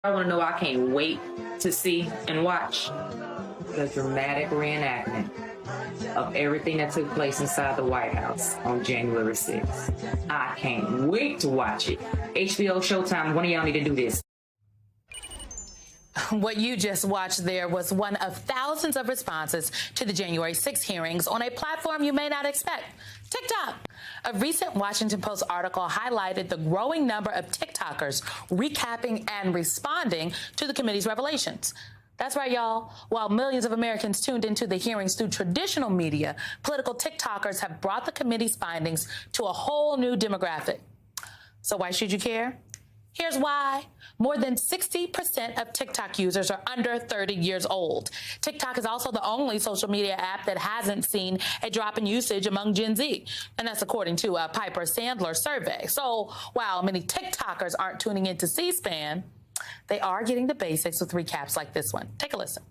I want to know, I can't wait to see and watch the dramatic reenactment of everything that took place inside the White House on January 6th. I can't wait to watch it. HBO, Showtime, one of y'all need to do this. What you just watched there was one of thousands of responses to the January 6 hearings on a platform you may not expect, TikTok. A recent Washington Post article highlighted the growing number of TikTokers recapping and responding to the committee's revelations. That's right, y'all. While millions of Americans tuned into the hearings through traditional media, political TikTokers have brought the committee's findings to a whole new demographic. So why should you care? Here's why. More than 60% of TikTok users are under 30 years old. TikTok is also the only social media app that hasn't seen a drop in usage among Gen Z, and that's according to a Piper Sandler survey. So while many TikTokers aren't tuning into C-SPAN, they are getting the basics with recaps like this one. Take a listen.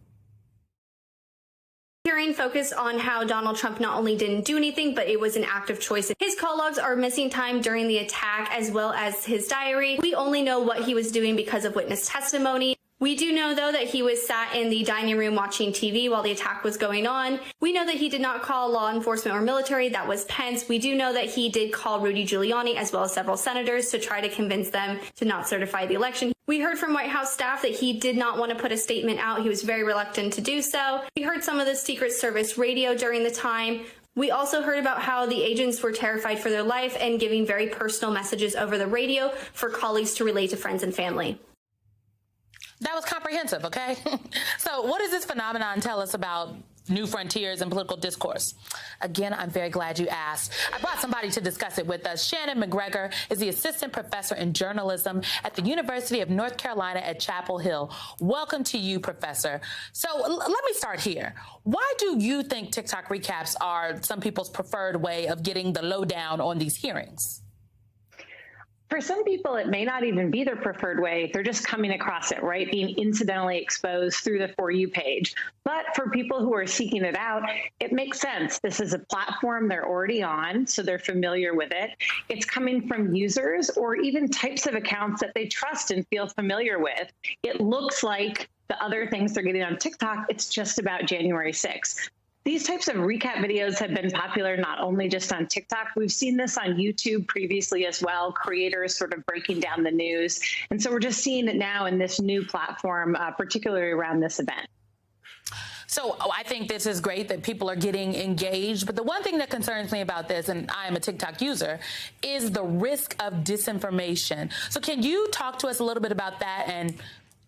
Hearing focused on how Donald Trump not only didn't do anything, but it was an active choice. His call logs are missing time during the attack, as well as his diary. We only know what he was doing because of witness testimony. We do know, though, that he was sat in the dining room watching TV while the attack was going on. We know that he did not call law enforcement or military. That was Pence. We do know that he did call Rudy Giuliani as well as several senators to try to convince them to not certify the election. We heard from White House staff that he did not want to put a statement out. He was very reluctant to do so. We heard some of the Secret Service radio during the time. We also heard about how the agents were terrified for their life and giving very personal messages over the radio for colleagues to relay to friends and family. That was comprehensive, okay? So what does this phenomenon tell us about new frontiers in political discourse? Again, I'm very glad you asked. I brought somebody to discuss it with us. Shannon McGregor is the assistant professor in journalism at the University of North Carolina at Chapel Hill. Welcome to you, Professor. So let me start here. Why do you think TikTok recaps are some people's preferred way of getting the lowdown on these hearings? For some people, it may not even be their preferred way. They're just coming across it, right? Being incidentally exposed through the For You page. But for people who are seeking it out, it makes sense. This is a platform they're already on, so they're familiar with it. It's coming from users or even types of accounts that they trust and feel familiar with. It looks like the other things they're getting on TikTok, it's just about January 6th. These types of recap videos have been popular not only just on TikTok. We've seen this on YouTube previously as well, creators sort of breaking down the news. And so we're just seeing it now in this new platform, particularly around this event. So I think this is great that people are getting engaged. But the one thing that concerns me about this, and I am a TikTok user, is the risk of disinformation. So can you talk to us a little bit about that and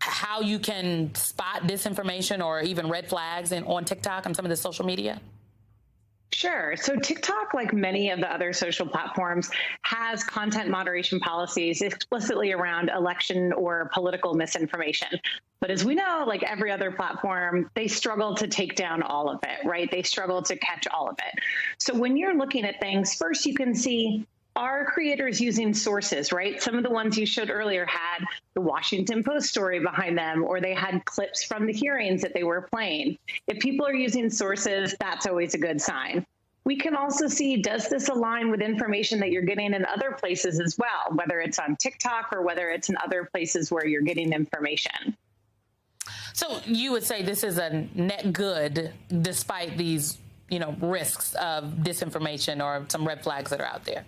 how you can spot disinformation or even red flags on TikTok and some of the social media? Sure. So TikTok, like many of the other social platforms, has content moderation policies explicitly around election or political misinformation. But as we know, like every other platform, they struggle to take down all of it, right? They struggle to catch all of it. So when you're looking at things, first you can see, are creators using sources, right? Some of the ones you showed earlier had the Washington Post story behind them, or they had clips from the hearings that they were playing. If people are using sources, that's always a good sign. We can also see, does this align with information that you're getting in other places as well, whether it's on TikTok or whether it's in other places where you're getting information? So you would say this is a net good despite these, risks of disinformation or some red flags that are out there?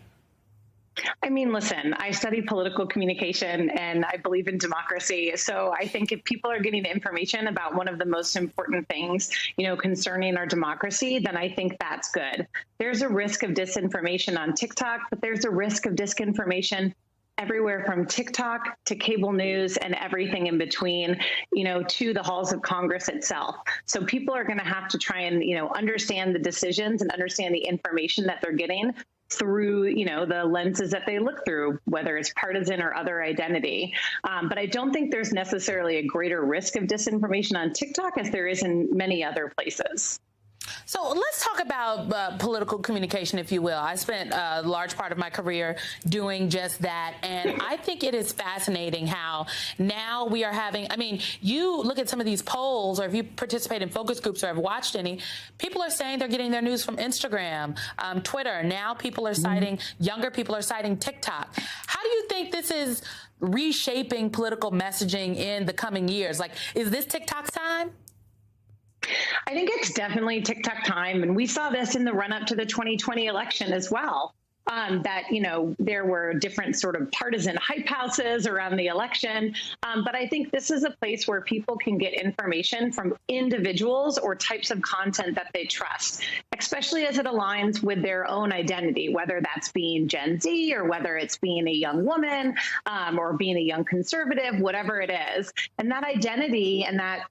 I mean, listen, I study political communication and I believe in democracy. So I think if people are getting information about one of the most important things, concerning our democracy, then I think that's good. There's a risk of disinformation on TikTok, but there's a risk of disinformation everywhere from TikTok to cable news and everything in between, to the halls of Congress itself. So people are going to have to try and, understand the decisions and understand the information that they're getting through, the lenses that they look through, whether it's partisan or other identity. But I don't think there's necessarily a greater risk of disinformation on TikTok as there is in many other places. So let's talk about political communication, if you will. I spent a large part of my career doing just that. And I think it is fascinating how now we are having, you look at some of these polls, or if you participate in focus groups or have watched any, people are saying they're getting their news from Instagram, Twitter. Now people are citing, younger people are citing TikTok. How do you think this is reshaping political messaging in the coming years? Like, is this TikTok's time? I think it's definitely TikTok time. And we saw this in the run up to the 2020 election as well. That, there were different sort of partisan hype houses around the election. But I think this is a place where people can get information from individuals or types of content that they trust, especially as it aligns with their own identity, whether that's being Gen Z or whether it's being a young woman or being a young conservative, whatever it is. And that identity and that,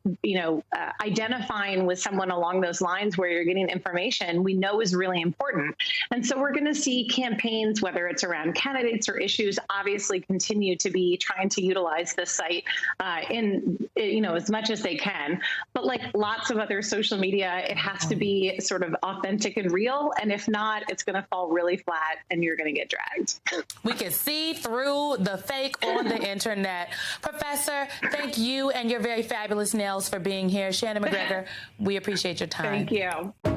identifying with someone along those lines where you're getting information, we know is really important. And so we're going to see campaigns, whether it's around candidates or issues, obviously continue to be trying to utilize this site as much as they can. But like lots of other social media, it has to be sort of authentic and real. And if not, it's going to fall really flat and you're going to get dragged. We can see through the fake on the internet. Professor, thank you and your very fabulous nails for being here. Shannon McGregor, we appreciate your time. Thank you.